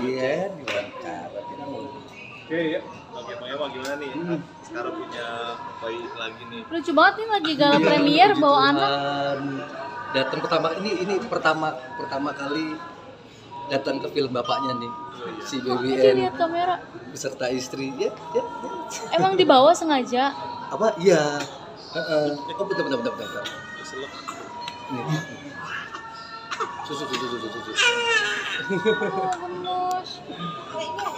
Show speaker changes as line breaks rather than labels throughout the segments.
Iya, diwawancara.
Oke ya. Oke, Bang Ema gimana nih? Sekarang punya bayi lagi nih.
Lucu banget nih lagi gala premier bawa anak.
Datang ini pertama kali datang ke film bapaknya nih, si
Aja
BBN
lihat kamera.
beserta istri. Ya.
Emang dibawa sengaja?
Apa? Iya. Oh, bentar.
Keselak.
Nih. Susu.
Oh, gemes.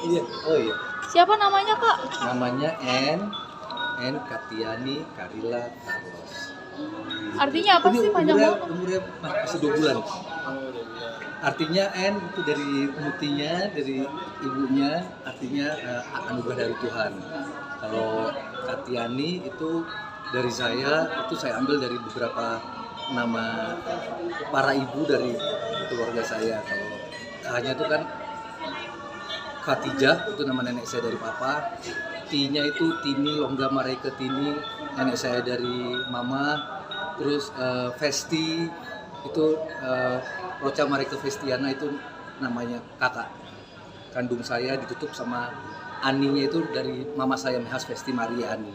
Iya. Oh iya.
Siapa namanya, Kak?
Namanya N Katiani Karila Carlos.
Artinya apa sih panjang banget?
Umurnya masih 2 bulan. Artinya N itu dari mutinya, dari ibunya, artinya anugerah dari Tuhan. Kalau Katiani itu dari saya ambil dari beberapa nama para ibu dari keluarga saya. Kalau hanya itu kan Fatijah, itu nama nenek saya dari papa. T-nya itu Tini Longga Mareke Tini, nenek saya dari mama. Terus Vesti itu Rocha Mareke Vestiana, itu namanya kakak kandung saya, ditutup sama Aninya itu dari mama saya, Mehas Vesti Maria Ani.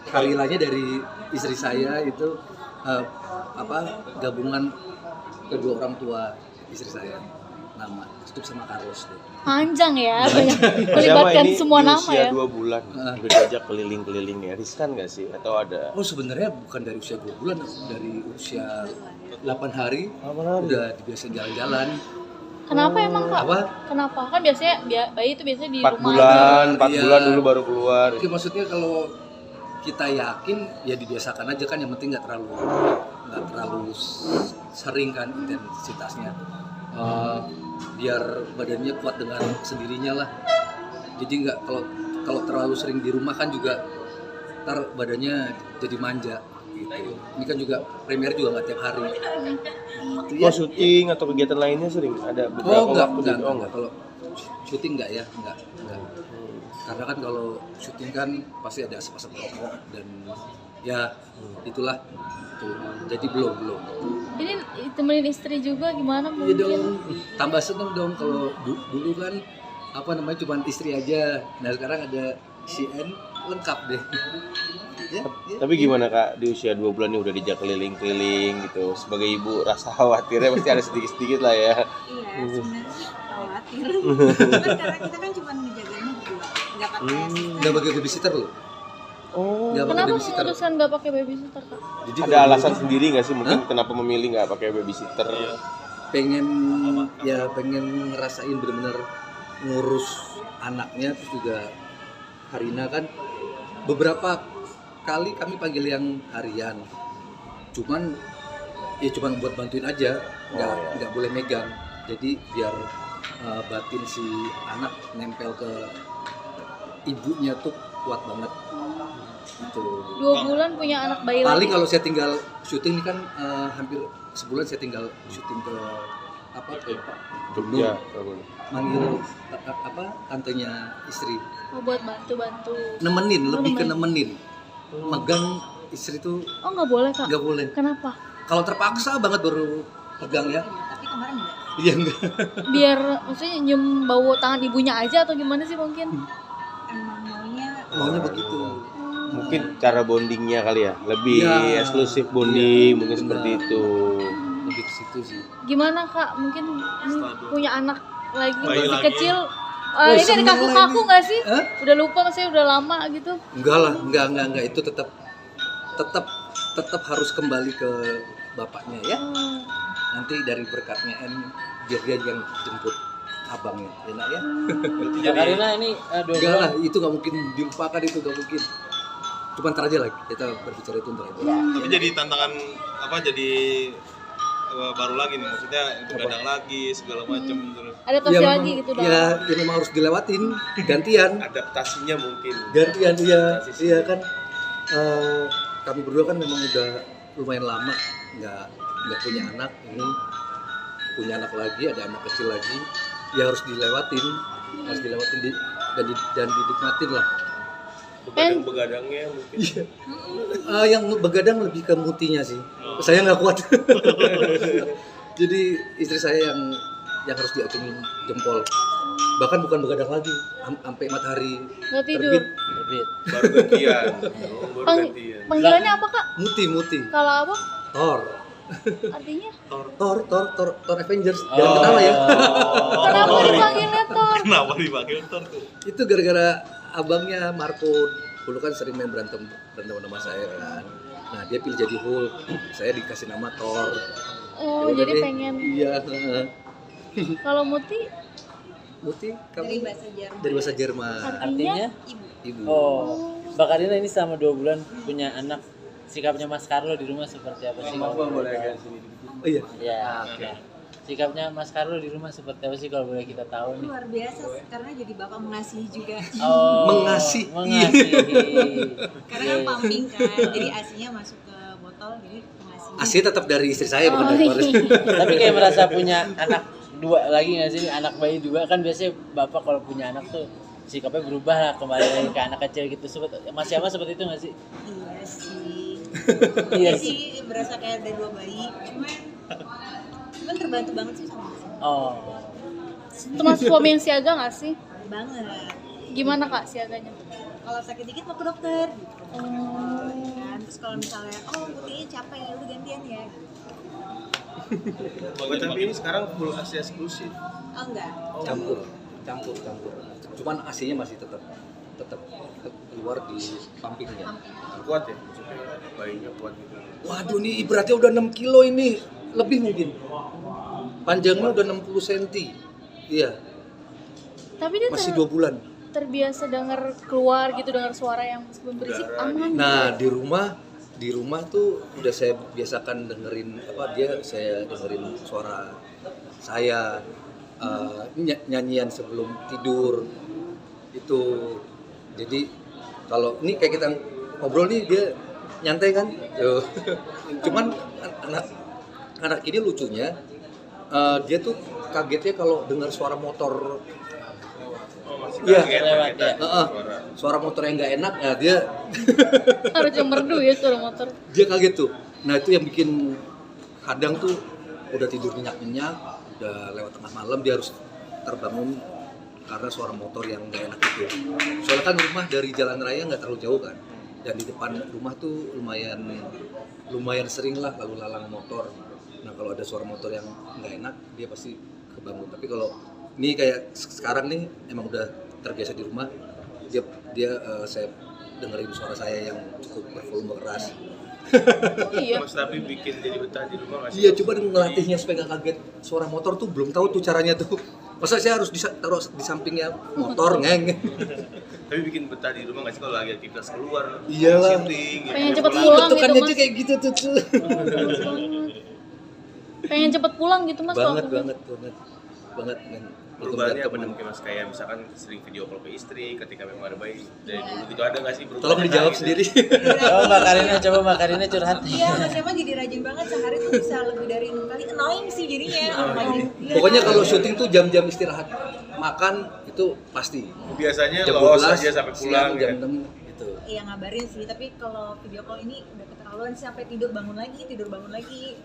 Karilanya dari istri saya, itu gabungan kedua orang tua istri saya, nama tutup sama Carlos deh.
Panjang ya, banyak melibatkan semua nama ya.
Usia 2 bulan, udah diajak keliling-keliling ya, riskan nggak sih? Atau ada?
Oh, sebenarnya bukan dari usia 2 bulan, dari usia 8 hari udah dibiasain jalan-jalan.
Kenapa emang, Kak?
Apa?
Kenapa? Kan biasanya bayi itu biasanya di
4
rumah
bulan,
aja.
4
Iya.
bulan dulu baru keluar.
Oke, maksudnya kalau kita yakin ya dibiasakan aja kan, yang penting nggak terlalu sering kan intensitasnya. Biar badannya kuat dengan sendirinya lah. Jadi nggak, kalau terlalu sering di rumah kan juga ntar badannya jadi manja gitu. Ini kan juga premier juga nggak tiap hari. Gitu,
Oh, syuting atau kegiatan lainnya sering ada beberapa waktu
enggak.
enggak.
Kalau syuting enggak ya, enggak. Karena kan kalau syuting kan pasti ada asap-asap rokok dan ya itulah. Tuh. Jadi belum.
Ini temenin istri juga gimana
Iya
mungkin?
dong, tambah seneng dong. Kalau dulu kan cuma istri aja. Nah sekarang ada si N, lengkap deh. Ya.
Tapi gimana Kak, di usia 2 bulan ini udah dijak keliling-keliling gitu. Sebagai ibu rasa khawatirnya pasti ada sedikit-sedikit lah ya.
Iya, sebenarnya sih khawatir. Cuman karena kita kan cuma ngejaganya berdua, nggak pakai asisten.
Nggak pakai babysitter loh.
Oh.
Nggak pakai
Kenapa
babysitter.
memutuskan nggak pakai babysitter, Kak?
Jadi
Ada
kalau
alasan sendiri nggak sih mungkin kenapa memilih nggak pakai babysitter?
pengen ngerasain bener-bener ngurus anaknya. Terus juga Harina kan beberapa kali kami panggil yang harian, cuman buat bantuin aja, nggak boleh megang. Jadi biar batin si anak nempel ke ibunya tuh kuat banget gitu.
2 bulan punya anak bayi
Paling
lagi.
kalau saya tinggal syuting ini kan hampir sebulan saya tinggal syuting ke
Jogja.
manggil tantenya istri,
Oh, buat bantu-bantu.
nemenin, lebih ke
nemenin.
nemenin. Megang istri tuh
Oh, nggak boleh, Kak?
nggak boleh.
Kenapa?
Kalau terpaksa banget baru pegang ya.
Tapi kemarin enggak.
Iya enggak.
Biar maksudnya nyium bau tangan ibunya aja atau gimana sih mungkin?
Emang
Maunya begitu.
Mungkin cara bondingnya kali ya, lebih
Iya.
eksklusif bonding,
Iya,
mungkin
benar.
seperti itu.
Lebih ke situ sih.
Gimana, Kak? Mungkin punya anak lagi
Bayi
masih
lagi.
kecil.
Wah,
Ini ada
seneng lah
kaku-kaku
ini.
nggak sih?
Hah?
Udah lupa saya udah lama gitu.
Enggak lah, enggak. Itu tetap harus kembali ke bapaknya ya. Nanti dari berkatnya N, biar dia yang jemput abangnya, enak ya.
Ya Karina ini 2
Enggak
bulan.
lah, itu nggak mungkin dilupakan, itu nggak mungkin. Cuma ntar aja lagi, kita berbicara itu ntar aja.
Tapi jadi tantangan jadi baru lagi nih, maksudnya begadang lagi segala macam terus
Adaptasi
Ya,
lagi
memang-
gitu dah.
ya memang harus dilewatin, gantian.
adaptasinya mungkin.
Gantian, iya kan. Kami berdua kan memang udah lumayan lama nggak punya anak. Ini punya anak lagi, ada anak kecil lagi, ya harus dilewatin dan dinikmatin lah.
Begadang-begadangnya mungkin.
Yang begadang lebih ke mutinya sih. Saya nggak kuat. Jadi istri saya yang yang harus diacungin jempol. Bahkan bukan begadang lagi, sampai matahari
Nggak tidur.
terbit.
Terbit.
Baru gantian. Baru
Pang-
gantian.
Panggilannya apa kak?
Muti.
Kalau apa?
Thor.
Artinya?
Thor Avengers. Jangan ketawa ya.
Kenapa dipanggilnya Thor?
Kenapa dipanggil Thor tuh?
Itu gara-gara abangnya Marco dulu kan sering main berantem sama saya kan. Nah dia pilih jadi Hulk, saya dikasih nama Thor.
Oh,
Ya udah
jadi
deh.
pengen.
Iya.
Kalau Muti
Muti
Dari
kamu
bahasa Jerman.
dari bahasa Jerman.
artinya?
Artinya?
Ibu.
Ibu.
Oh, Mbak Karina ini selama 2 bulan punya anak. Sikapnya Mas Carlo di rumah seperti apa sih?
Oh iya.
Ya, oke. Sikapnya Mas Carlo di rumah seperti apa sih kalau boleh kita tahu nih?
Luar biasa karena jadi bapak mengasihi juga.
Oh,
Mengasihi.
Karena kan pumping kan, jadi asinya masuk ke botol, jadi mengasihi.
Asli tetap dari istri saya bukan dari keluarga.
Tapi kayak merasa punya anak 2 lagi nggak sih? Anak bayi 2 kan biasanya bapak kalau punya anak tuh sikapnya berubah lah kembali lagi ke anak kecil gitu. Mas Yama seperti itu nggak sih?
Iya sih.
Iya
Iya sih, berasa kayak ada 2 bayi. Cuman terbantu banget sih sama Mas.
Oh,
Teman suami yang siaga nggak sih?
Banget.
Gimana kak siaganya?
Kalau sakit dikit mau ke dokter gitu.
Oh.
Kan, terus kalau misalnya putihnya capek ya udah gantian ya.
Tapi ini sekarang full kasih eksklusif.
Oh enggak.
Campur. Cuman AC-nya masih tetap keluar di pumpingnya.
Kuat ya, maksudnya bayinya kuat gitu.
Waduh nih beratnya udah 6 kilo ini, lebih mungkin. Panjangnya udah 60 cm. Iya,
Tapi dia
masih 2 bulan.
terbiasa dengar keluar gitu, dengar suara yang meskipun berisik aman.
Nah, di rumah tuh udah saya biasakan dengerin saya dengerin suara saya nyanyian sebelum tidur itu. Jadi kalau ini kayak kita ngobrol nih dia nyantai kan. Yo. Cuman anak ini lucunya dia tuh kagetnya kalau dengar suara motor. Iya,
lewat ya.
Suara motor yang nggak enak, ya dia
Harus yang merdu ya suara motor.
dia kaget tuh. Nah itu yang bikin kadang tuh udah tidur nyenyak, udah lewat tengah malam dia harus terbangun karena suara motor yang nggak enak itu. Soalnya kan rumah dari jalan raya nggak terlalu jauh kan, dan di depan rumah tuh lumayan sering lah lalu lalang motor. Nah kalau ada suara motor yang nggak enak dia pasti kebangun. Tapi kalau ini kayak sekarang nih emang udah terbiasa di rumah, saya dengerin suara saya yang cukup bervolume keras.
Oh iya.
Mas tapi bikin jadi betah di rumah nggak sih?
Iya, coba ngelatihnya supaya nggak kaget. Suara motor tuh belum tahu tuh caranya tuh. Masa saya harus taruh di sampingnya motor ngeng.
Tapi bikin betah di rumah nggak sih kalau lagi aktivitas keluar?
Iyalah.
Shifting, gitu.
Pengen cepet pulang gitu
Bentukannya
mas.
aja kayak gitu tuh.
Pengen cepet pulang gitu mas.
banget men.
Perubahannya apa nih mungkin mas, kayak misalkan sering video call ke istri ketika memang ada bayi dari dulu gitu, ada nggak sih perubahan?
Tolong dijawab
gitu?
sendiri.
Coba Mbak Karina curhat.
Iya, Mas Emang jadi rajin banget, sehari tuh bisa lebih dari 6 kali. Annoying sih jadinya. Iya.
Pokoknya kalau syuting tuh jam-jam istirahat makan itu pasti.
Biasanya
Jam
los
12
aja sampai pulang
siang,
ya.
jam 6 gitu.
Iya ngabarin sih, tapi kalau video call ini udah keterlaluan sih, sampai tidur bangun lagi.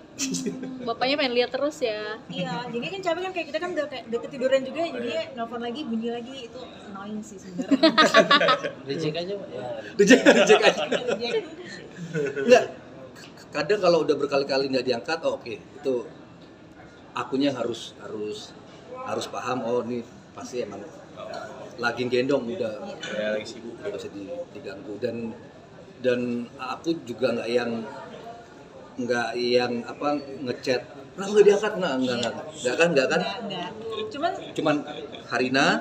Bapaknya pengen lihat terus ya.
Iya, jadi kan capek kan, kayak kita kan udah ketiduran juga, jadinya nelfon lagi, bunyi lagi, itu annoying sih sebenarnya.
Reject aja Mbak. Ya.
Reject aja.
Jadi,
Enggak. Kadang kalau udah berkali-kali nggak diangkat, oke. Itu akunya harus paham, oh ini pasti emang lagi gendong, udah
Ya, lagi sibuk.
nggak bisa diganggu. Dan aku juga nggak yang ngechat kenapa nggak diangkat, nggak kan
enggak.
cuman Karina.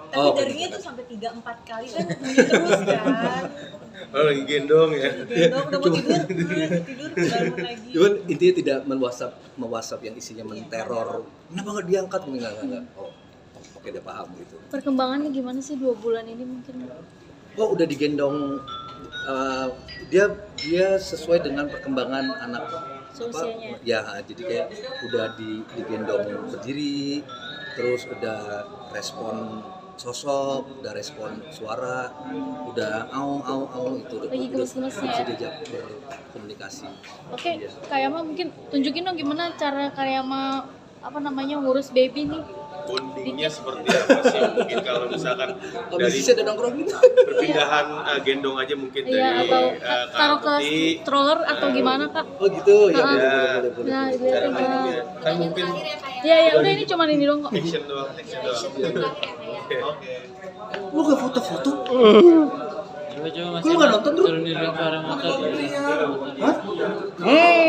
Tapi darinya tuh sampai 3-4 kali kan bunyi terus kan.
Oh, lagi gendong ya.
Gendong, udah mau tidur, bangun lagi.
Cuman intinya tidak me-WhatsApp yang isinya menteror. Kenapa nggak diangkat? Enggak. Oh, oke, udah paham gitu.
Perkembangannya gimana sih 2 bulan ini mungkin?
Oh, udah digendong. Dia sesuai dengan perkembangan anak.
Seusianya.
Ya, jadi kayak udah digendong berdiri, terus udah respon sosok, udah respon suara, udah au itu udah
Lagi gemes-gemesnya
bisa
ya?
diajak berkomunikasi.
Oke,
Iya.
Kak Yama mungkin tunjukin dong gimana cara Kak Yama apa namanya ngurus baby nih.
Bondingnya seperti apa sih mungkin kalau misalkan
Habis
dari
sih ada nongkrong gitu.
perpindahan gendong aja mungkin
Iya
dari
atau
Kak
taruh ke
Putih.
stroller atau gimana kak?
Oh gitu, ya
Ah.
boleh, boleh.
Nah,
Cara
dilihatin
mainnya. Kan mungkin
ya ya udah ini cuman ini dong kok.
action doang. Oke.
Lu gak foto-foto?
Coba
Lu nggak nonton, Bro?
turunin bareng motor.
Hah?